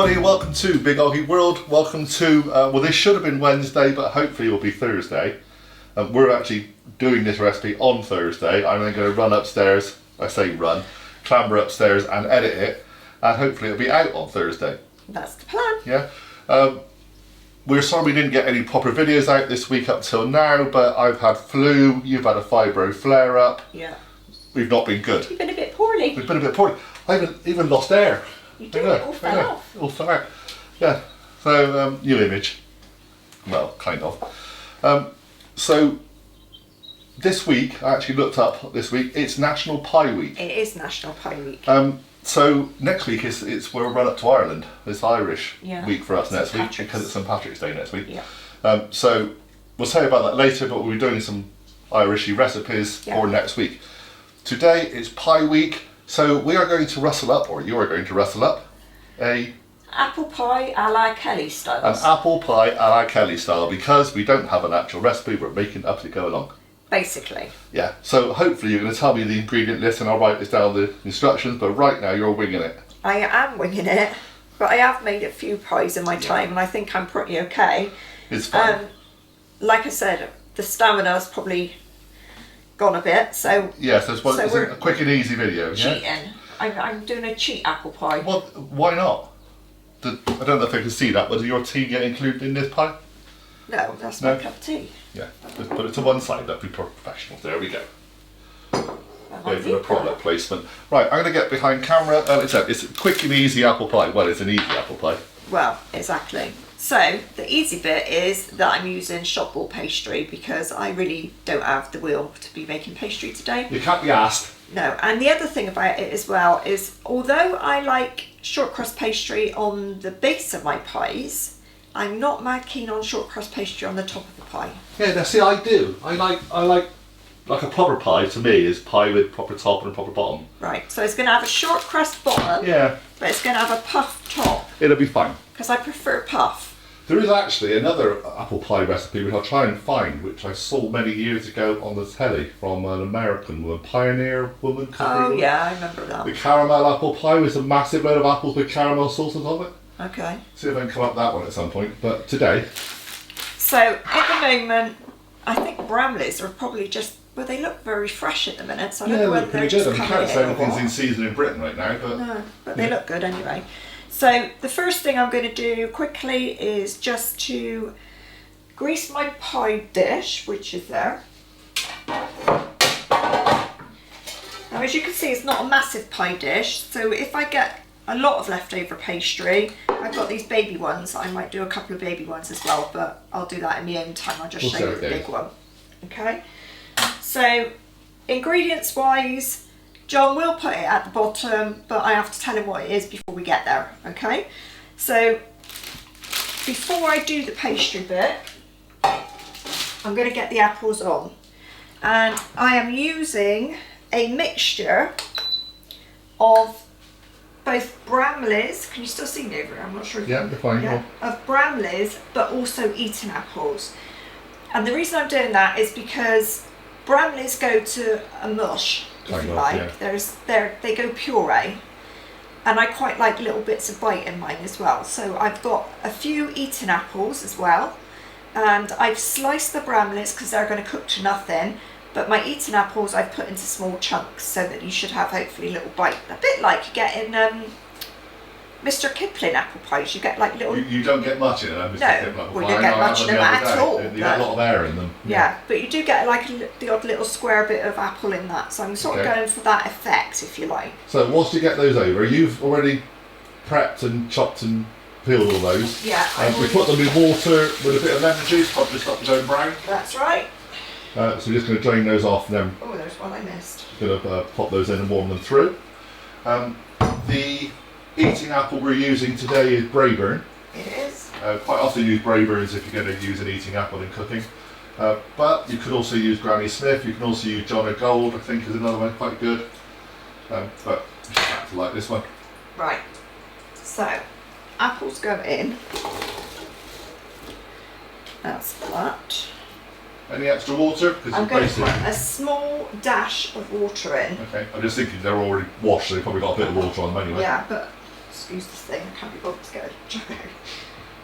everybody, welcome to Big OGGIE World. Welcome to, well, this should have been Wednesday, but hopefully it will be Thursday. We're actually doing this recipe on Thursday. I'm then going to run upstairs, I say run, clamber upstairs and edit it, and hopefully it'll be out on Thursday. That's the plan. Yeah. We're sorry we didn't get any proper videos out this week up till now, but I've had flu, you've had a fibro flare-up. Yeah. We've not been good. You've been a bit poorly. We've been a bit poorly. I even lost air. You did, it all fell off. It all fell out. Yeah. So, new image. Well, kind of. So, this week, I actually looked up this week, it's National Pie Week. It is National Pie Week. So, next week we'll run up to Ireland. It's Irish week for us next week because it's St Patrick's Day next week. Yeah. So, we'll say about that later, but we'll be doing some Irishy recipes for next week. Today is Pie Week. So we are going to rustle up, or you are going to rustle up, apple pie a la Kelly style. An apple pie a la Kelly style, because we don't have an actual recipe, we're making it up as we go along. Basically. Yeah, so hopefully you're going to tell me the ingredient list and I'll write this down the instructions, but right now you're winging it. I am winging it, but I have made a few pies in my time and I think I'm pretty okay. It's fine. Like I said, the stamina's probably gone a bit, so yes, it's a quick and easy video. Cheating. Yeah? I'm doing a cheat apple pie. Well, why not? I don't know if I can see that, but does your tea get included in this pie? No, that's my cup of tea. Yeah, just put it to one side, that'd be professional. There we go. Go for the product placement. Right, I'm going to get behind camera. It's a quick and easy apple pie. Well, it's an easy apple pie. Well, exactly. So, the easy bit is that I'm using shop bought pastry because I really don't have the will to be making pastry today. You can't be asked. No, and the other thing about it as well is, although I like short crust pastry on the base of my pies, I'm not mad keen on short crust pastry on the top of the pie. Yeah, now see, I do. I like a proper pie to me is pie with proper top and a proper bottom. Right, so it's going to have a short crust bottom. Yeah. But it's going to have a puff top. It'll be fine. Because I prefer puff. There is actually another apple pie recipe which I'll try and find, which I saw many years ago on the telly from an American woman, pioneer woman. Oh yeah, I remember that. The caramel apple pie with a massive load of apples with caramel sauce on top of it. Okay. See if I can come up with that one at some point, but today. So at the moment, I think Bramleys are probably just, well, they look very fresh at the minute, so I don't know whether they're just coming in. I can't say anything's in season in Britain right now, but... No, but they look good anyway. So the first thing I'm going to do quickly is just to grease my pie dish, which is there. Now as you can see, it's not a massive pie dish, so if I get a lot of leftover pastry, I've got these baby ones. I might do a couple of baby ones as well, but I'll do that in my own time. I'll just show you the big one. Okay, so ingredients wise, John will put it at the bottom, but I have to tell him what it is before we get there, okay? So, before I do the pastry bit, I'm going to get the apples on. And I am using a mixture of both Bramleys, can you still see me over here? I'm not sure if yeah, you're fine. Yeah, of Bramleys, but also Eton apples. And the reason I'm doing that is because Bramleys go to a mush, if you like. Yeah. They go puree, and I quite like little bits of bite in mine as well. So I've got a few Eton apples as well, and I've sliced the Bramleys because they're going to cook to nothing. But my Eton apples I've put into small chunks so that you should have hopefully a little bite. A bit like you get in Mr. Kipling apple pies. You get like little. You don't get much in them. No, we don't get much in them at all. You get a lot of air in them. Yeah, but you do get like the odd little square bit of apple in that. So I'm sort of going for that effect, if you like. So whilst you get those over, you've already prepped and chopped and peeled all those. Yeah. We put them in water with a bit of lemon juice, probably stop to going brown. That's right. So we're just going to drain those off and then. Oh, there's one I missed. Going to pop those in and warm them through. The eating apple we're using today is BRAEBURN. It is. Quite often use BRAEBURNs if you're going to use an eating apple in cooking. But you could also use Granny Smith, you can also use John O'Gold, I think is another one quite good. But I just have to like this one. Right, so apples go in. That's that. Any extra water? I'm going to put a small dash of water in. Okay, I'm just thinking they're already washed, so they've probably got a bit of water on them anyway. Yeah, but excuse this thing, I can't be bothered to get a jug.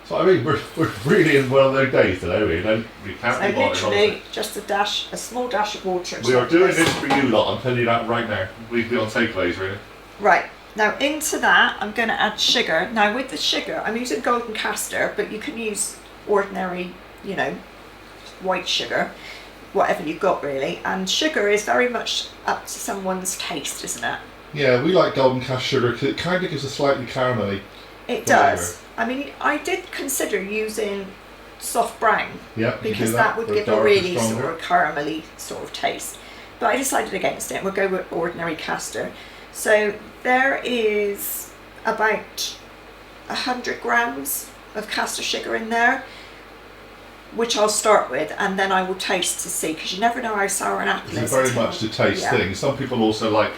So I mean, we're really in one of those days today. We can't So be bothered. literally just a small dash of water. We are doing this for you lot. I'm telling you that right now. We'd be on takeaways, really. Right. Now into that, I'm going to add sugar. Now with the sugar, I'm using golden castor, but you can use ordinary, you know, white sugar, whatever you've got really. And sugar is very much up to someone's taste, isn't it? Yeah, we like golden cast sugar because it kind of gives a slightly caramelly. It does. I mean, I did consider using soft brown, yeah, because that would give a really sort of caramelly sort of taste. But I decided against it. We'll go with ordinary castor. So there is about 100 grams of castor sugar in there, which I'll start with, and then I will taste to see, because you never know how sour an apple is. It's very much the taste thing. Some people also like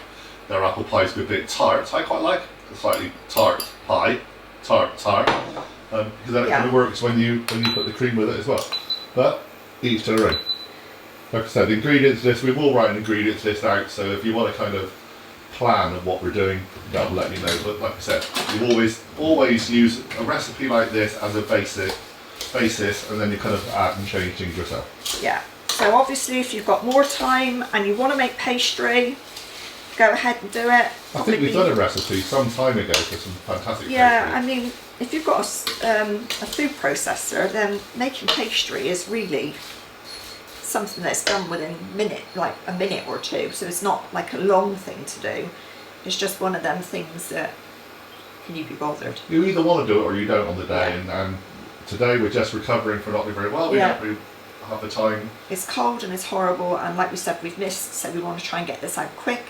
their apple pies to be a bit tart. I quite like a slightly tart pie, tart, because then it kind of works when you put the cream with it as well. But each to their own. Like I said, the ingredients list, we will write an ingredients list out, so if you want to kind of plan of what we're doing, that'll let me know. But like I said, you always use a recipe like this as a basis, and then you kind of add and change things yourself. Yeah. So obviously, if you've got more time and you want to make pastry, go ahead and do it. I think we've done a recipe some time ago for some fantastic pastry. I mean, if you've got a food processor, then making pastry is really something that's done within a minute or two. So it's not like a long thing to do. It's just one of them things that, can you be bothered? You either want to do it or you don't on the day, and today we're just recovering from not doing very well. We don't have the time. It's cold and it's horrible, and like we said, we've missed, so we want to try and get this out quick.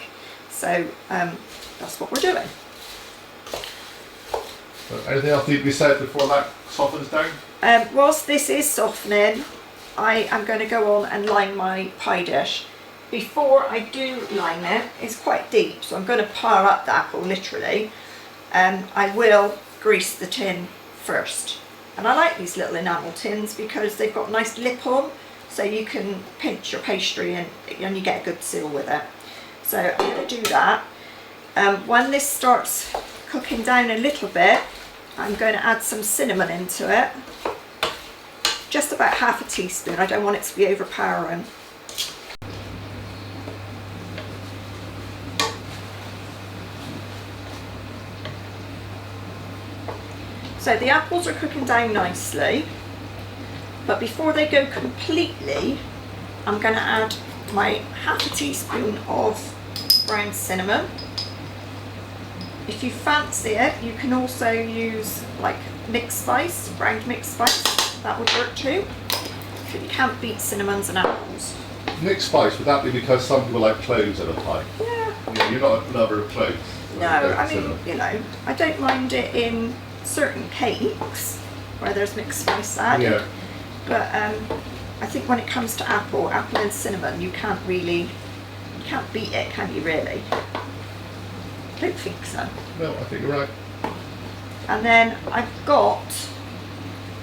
So that's what we're doing. Anything else need to be said before that softens down? Whilst this is softening, I am going to go on and line my pie dish. Before I do line it, it's quite deep, so I'm going to pile up the apple literally. I will grease the tin first. And I like these little enamel tins because they've got a nice lip on, so you can pinch your pastry and you get a good seal with it. So I'm going to do that. When this starts cooking down a little bit, I'm going to add some cinnamon into it. Just about half a teaspoon. I don't want it to be overpowering. So the apples are cooking down nicely, but before they go completely, I'm going to add my half a teaspoon of ground cinnamon. If you fancy it, you can also use like mixed spice, ground mixed spice. That would work too. But you can't beat cinnamons and apples. Mixed spice, would that be because some people like cloves in a pie? Yeah. You're not a lover of cloves. No, I mean, you know, I don't mind it in certain cakes where there's mixed spice added. Yeah. But I think when it comes to apple and cinnamon, you can't beat it, can you really? I don't think so. No, I think you're right. And then I've got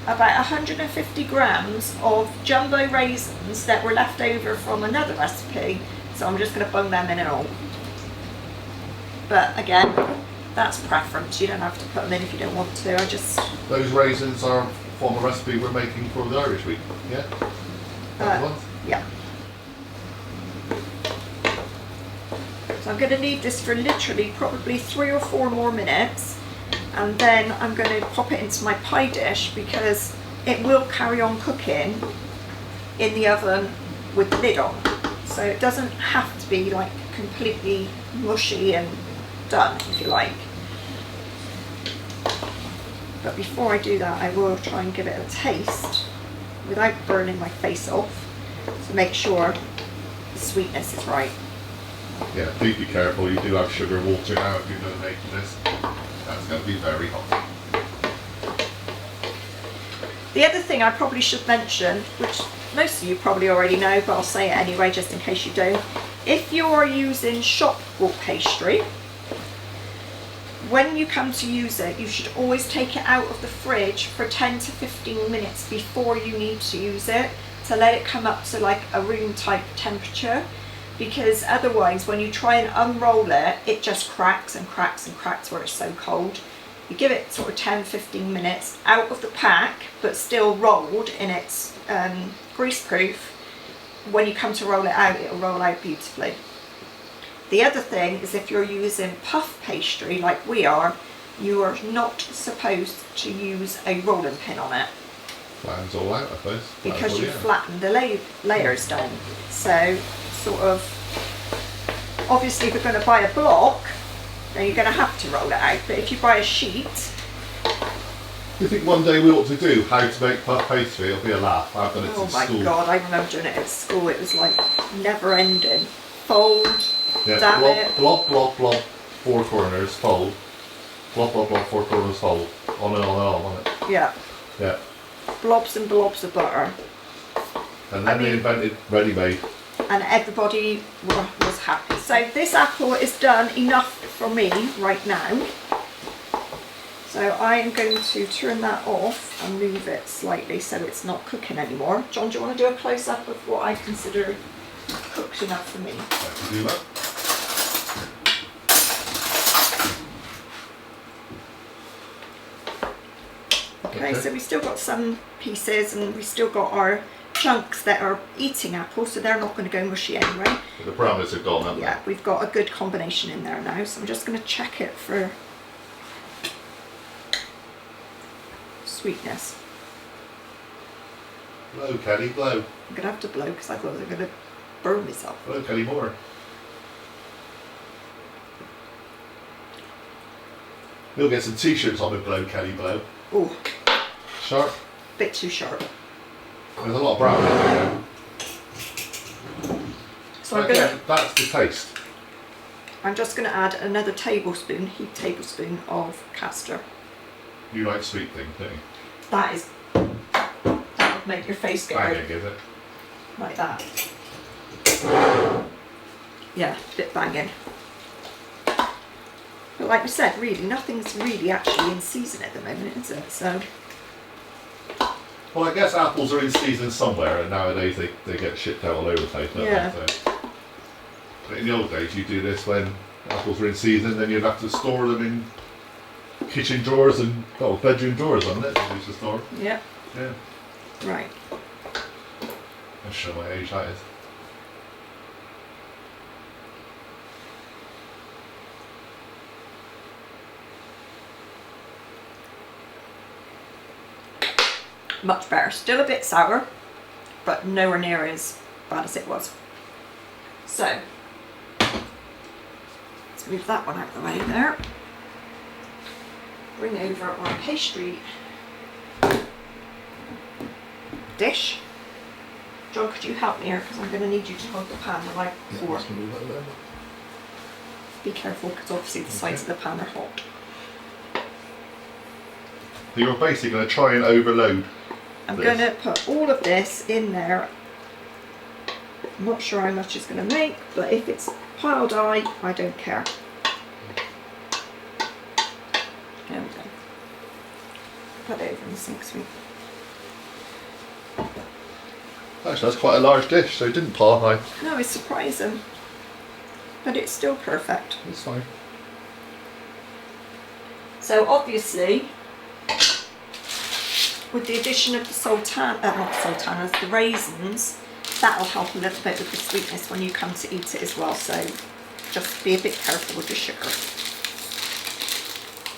about 150 grams of jumbo raisins that were left over from another recipe, so I'm just going to bung them in and all. But again, that's preference. You don't have to put them in if you don't want to. Those raisins are from a recipe we're making for the Irish week. Yeah. Yeah. So I'm going to leave this for literally probably 3 or 4 more minutes, and then I'm going to pop it into my pie dish because it will carry on cooking in the oven with the lid on. So it doesn't have to be like completely mushy and done, if you like. But before I do that, I will try and give it a taste without burning my face off to make sure the sweetness is right. Yeah, please be careful. You do have sugar water now if you're going to make this. That's going to be very hot. The other thing I probably should mention, which most of you probably already know, but I'll say it anyway just in case you don't. If you're using shop bought pastry, when you come to use it, you should always take it out of the fridge for 10 to 15 minutes before you need to use it, to let it come up to like a room type temperature, because otherwise when you try and unroll it, it just cracks and cracks and cracks where it's so cold. You give it sort of 10-15 minutes out of the pack, but still rolled in its grease proof. When you come to roll it out, it'll roll out beautifully. The other thing is, if you're using puff pastry like we are, you are not supposed to use a rolling pin on it. Flattens all out, I suppose. Because you flatten the layers down. So, sort of, obviously if you're going to buy a block, then you're going to have to roll it out. But if you buy a sheet... Do you think one day we ought to do how to make puff pastry? It'll be a laugh. I've done it since school. Oh my god, I remember doing it at school. It was like never ending. Fold, dab it. Blob, blob, blob, 4 corners, fold. Blob, blob, blob, 4 corners, fold. On and on and on, wasn't it? Yeah. Yeah. Blobs and blobs of butter. And then they invented ready-made. And everybody was happy. So this apple is done enough for me right now. So I am going to turn that off and move it slightly so it's not cooking anymore. John, do you want to do a close-up of what I consider cooked enough for me? I can do that. Okay, so we've still got some pieces and we've still got our chunks that are eating apples, so they're not going to go mushy anyway. But the brownies have gone, haven't Yeah, we've got a good combination in there now, so I'm just going to check it for sweetness. Blow, Kelly, blow. I'm going to have to blow because I thought I was going to burn myself. Blow, Kelly, more. We'll get some t-shirts on with blow, Kelly, blow. Oh, Sharp. bit too sharp. There's a lot of brownies in there. So That's the taste. I'm just going to add another tablespoon, heaped tablespoon of castor. You like sweet things, don't you? That would make your face go Banging, is it? like that. Yeah, a bit banging. But like we said, really, nothing's really actually in season at the moment, is it? So. Well, I guess apples are in season somewhere, and nowadays they get shipped out all over the place, don't Yeah. they? So, but in the old days, you do this when apples were in season, then you'd have to store them in kitchen drawers and bedroom drawers, wasn't it? You used to store them. Yeah. Yeah. Right. I'll show my age, that is. Much better. Still a bit sour, but nowhere near as bad as it was. So, let's move that one out of the way there. Bring over our pastry dish. John, could you help me here? Because I'm going to need you to hold the pan while I pour. Be careful, because obviously the sides of the pan are hot. So you're basically going to try and overload. I'm going to put all of this in there. I'm not sure how much it's going to make, but if it's piled high, I don't care. There we go. Put it over in the sink, sweet. Actually, that's quite a large dish, so it didn't pile high. No, it's surprising, but it's still perfect. It's fine. So obviously, with the addition of the the raisins, that'll help a little bit with the sweetness when you come to eat it as well. So just be a bit careful with the sugar.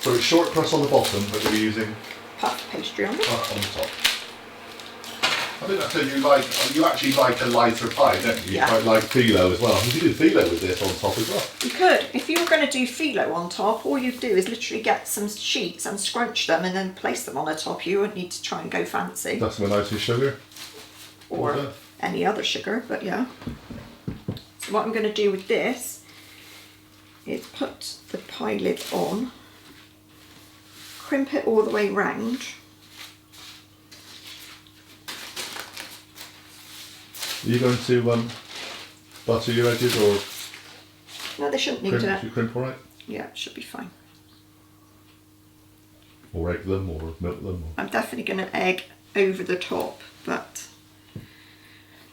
So it's short crust on the bottom, but we're using Puff pastry on it. puff on the top. I think I said you actually like a lighter pie, don't you? You Yeah. quite like phyllo as well. You could do phyllo with this on top as well. You could. If you were going to do phyllo on top, all you'd do is literally get some sheets and scrunch them and then place them on the top. You wouldn't need to try and go fancy. That's some nice sugar. Or Okay. any other sugar, but yeah. So what I'm going to do with this is put the pie lid on, crimp it all the way round. Are you going to butter your edges or No, they shouldn't need crimp, to. you crimp all right? Yeah, it should be fine. Or egg them or milk them? Or... I'm definitely going to egg over the top, but...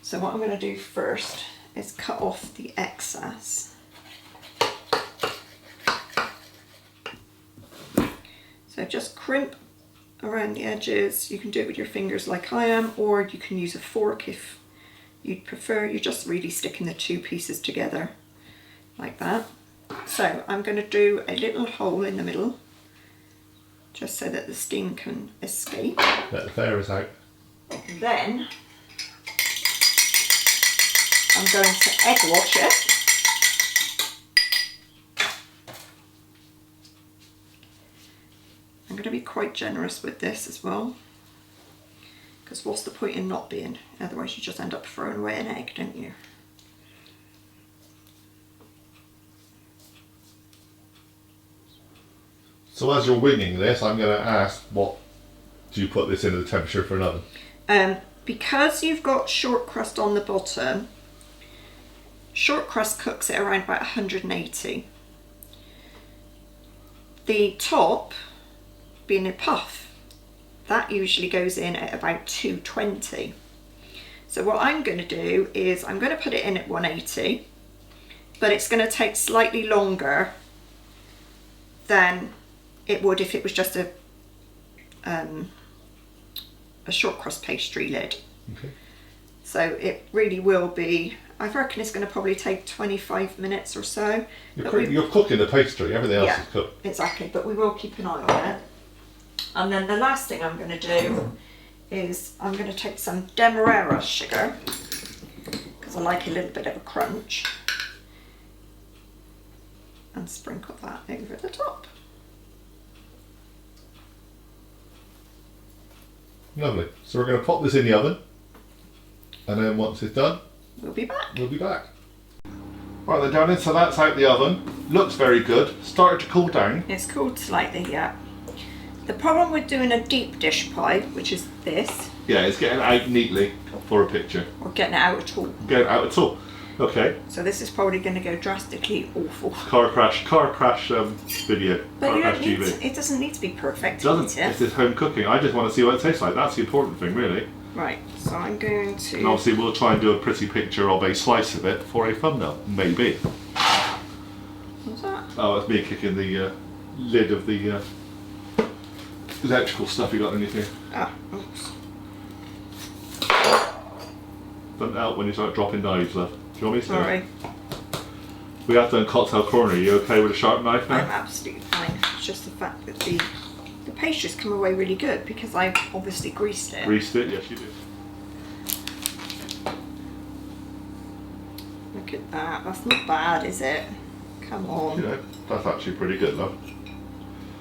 So what I'm going to do first is cut off the excess. So just crimp around the edges. You can do it with your fingers like I am, or you can use a fork if you'd prefer. You're just really sticking the two pieces together like that. So I'm going to do a little hole in the middle, just so that the steam can escape. Let the air is out. And then I'm going to egg wash it. I'm going to be quite generous with this as well, because what's the point in not being? Otherwise you just end up throwing away an egg, don't you? So as you're winging this, I'm going to ask, what do you put this into the temperature for an oven? Because you've got short crust on the bottom, short crust cooks at around about 180. The top, being a puff, that usually goes in at about 220. So what I'm going to do is I'm going to put it in at 180, but it's going to take slightly longer than it would if it was just a short crust pastry lid. Okay. So it really will be, I reckon it's going to probably take 25 minutes or so. You're cooking the pastry, everything else is cooked. Exactly, but we will keep an eye on it. And then the last thing I'm going to do is I'm going to take some demerara sugar, because I like a little bit of a crunch, and sprinkle that over the top. Lovely. So we're going to pop this in the oven, and then once it's done, We'll be back. we'll be back. Right then, darling, so that's out the oven. Looks very good. Started to cool down. It's cooled slightly, yeah. The problem with doing a deep dish pie, which is this, Yeah, it's getting out neatly for a picture. or getting it out at all. Get it out at all. Okay. So this is probably going to go drastically awful. Car crash video. But Car you crash don't need TV. to, it doesn't need to be perfect. Doesn't. Does it? This is home cooking. I just want to see what it tastes like. That's the important thing, really. Right, so I'm going to... And obviously we'll try and do a pretty picture of a slice of it for a thumbnail. Maybe. What's that? Oh, that's me kicking the lid of the electrical stuff you got underneath here. Ah, oops. Doesn't help when you start dropping knives, love. Do you want me to? Sorry. We have done cocktail corner. Are you okay with a sharp knife now? I'm absolutely fine. It's just the fact that the pastries come away really good because I've obviously greased it. Greased it? Yes, you did. Look at that. That's not bad, is it? Come on. You know, that's actually pretty good, love.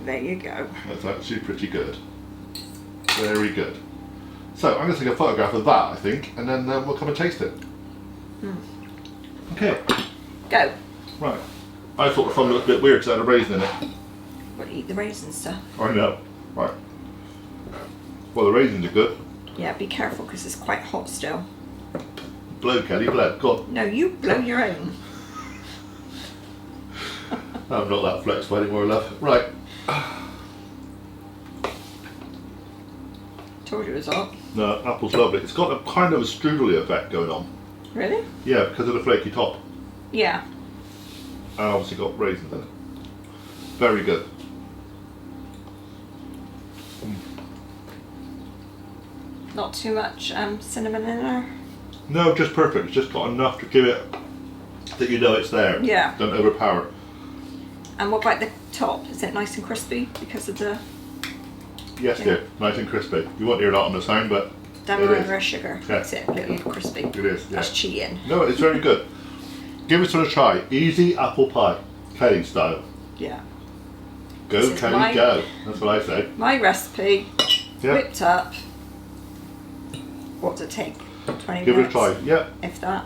There you go. That's actually pretty good. Very good. So I'm going to take a photograph of that, I think, and then we'll come and taste it. Okay. Go. Right. I thought the thumb looked a bit weird because it had a raisin in it. We'll eat the raisins, sir. I know. Right. Well, the raisins are good. Yeah, be careful because it's quite hot still. Blow, Kelly, blow. Go on. No, you blow your own. I'm not that flexible anymore, love. Right. Told you it was hot. No, apple's lovely. It's got a kind of a strudely effect going on. Really? Yeah, because of the flaky top. Yeah. And obviously got raisins in it. Very good. Not too much cinnamon in there. No, just perfect. It's just got enough to give it that you know it's there. Yeah. Don't overpower it. And what about the top? Is it nice and crispy because of the Yes, dear. Nice and crispy. You won't hear that on the sound, but demerara sugar? Yeah. Makes it a little crispy. it is. Yeah. That's cheating. No, it's very good. Give it a try. Easy apple pie, Kelly style. Yeah. Go, This is Kelly, my- go. That's what I say. My recipe, Yeah. whipped up. What does it take? 20 Give it a minutes? try. Yeah. If that.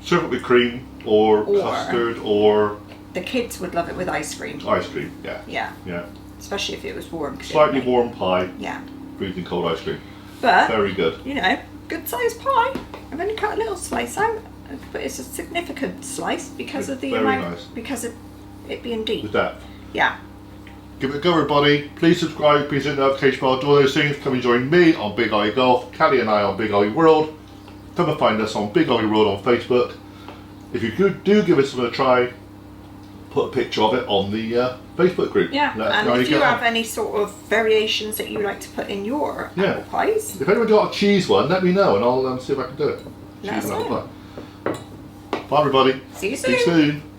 Serve it with cream or Or- custard or The kids would love it with ice cream. ice cream. Yeah. Yeah. Yeah. Especially if it was warm. 'cause it Slightly would warm pie, make- Yeah. freezing cold ice cream. But, Very good. you know, good sized pie. I've only cut a little slice out, but it's a significant slice because of the Very amount, nice. because of it being The deep. depth. Yeah. Give it a go, everybody. Please subscribe, please hit the notification bell, do all those things. Come and join me on Big Oggie Golf, Callie and I on Big Oggie World. Come and find us on Big Oggie World on Facebook. If you do give us a try, put a picture of it on the Facebook group. Yeah, Let us and know how if you get on. have any sort of variations that you like to put in your apple pies, If anyone got a cheese one, let me know and I'll see if I can do it. let us Cheese and apple know. pie. Bye everybody. See you See you soon. soon.